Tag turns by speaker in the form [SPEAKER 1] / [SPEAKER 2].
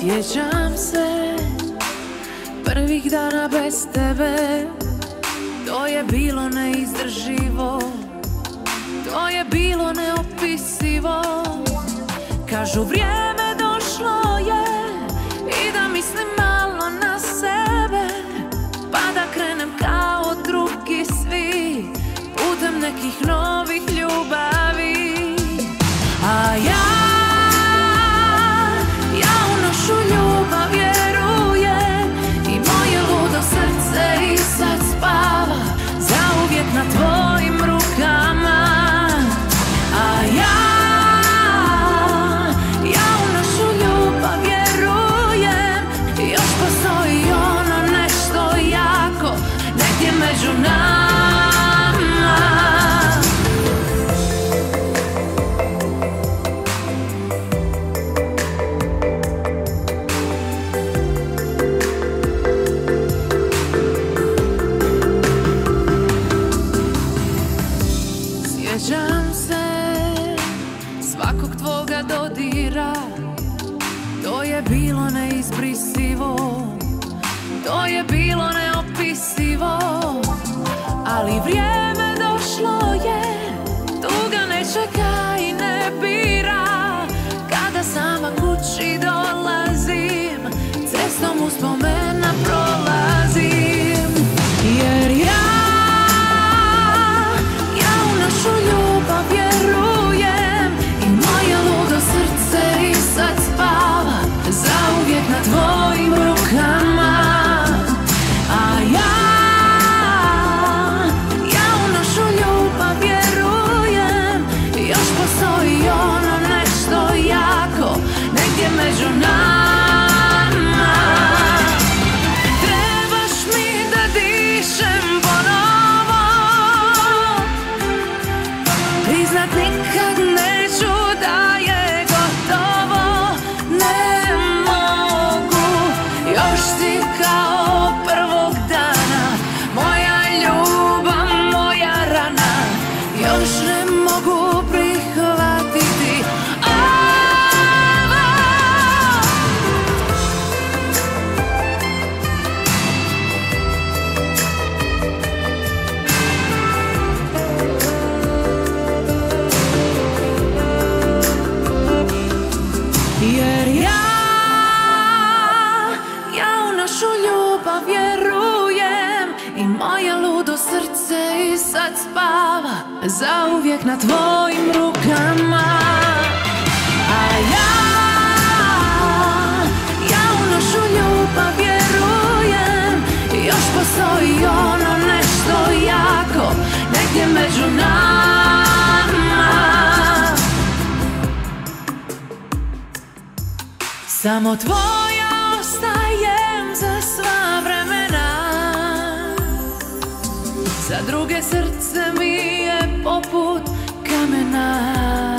[SPEAKER 1] Sjećam se prvih dana bez tebe, to je bilo neizdrživo, to je bilo neopisivo. Kažu vrijeme došlo je i da mislim malo na sebe, pa da krenem kao drugi svi putem nekih novih ljubavi. A ja u našu ljubav vjerujem i moje ludo srce i sad spava zauvijek na tvojim rukama. A ja u našu ljubav vjerujem, još postoji ono nešto jako negdje među nama. Sjećam se svakog tvoga dodira, to je bilo neizbrisivo, to je bilo neopisivo. Ali vrijeme došlo je, tuga ne čeka i ne bira. Kada sama kući dolazim, cestom uspomena prolazim. Jer ja u našu ljubav vjerujem i moje ludo srce i sad spava zauvijek na tvojim rukama. A ja u našu ljubav vjerujem, još postoji ono nešto jako negdje među nama. Trebaš mi da dišem ponovo, priznat nikad neću da je gotovo. Ne mogu, još si kao prvog dana, moja ljubav, moja rana. Još ne mogu prihvatiti ovo. Jer ja u našu ljubav vjerujem i moje ludo srce i sad spava zauvijek na tvojim rukama. A ja u našu ljubav vjerujem, još postoji ono nešto jako negdje među nama. Samo tvoja ostajem za sva vremena, za druge srce mi je poput kamena.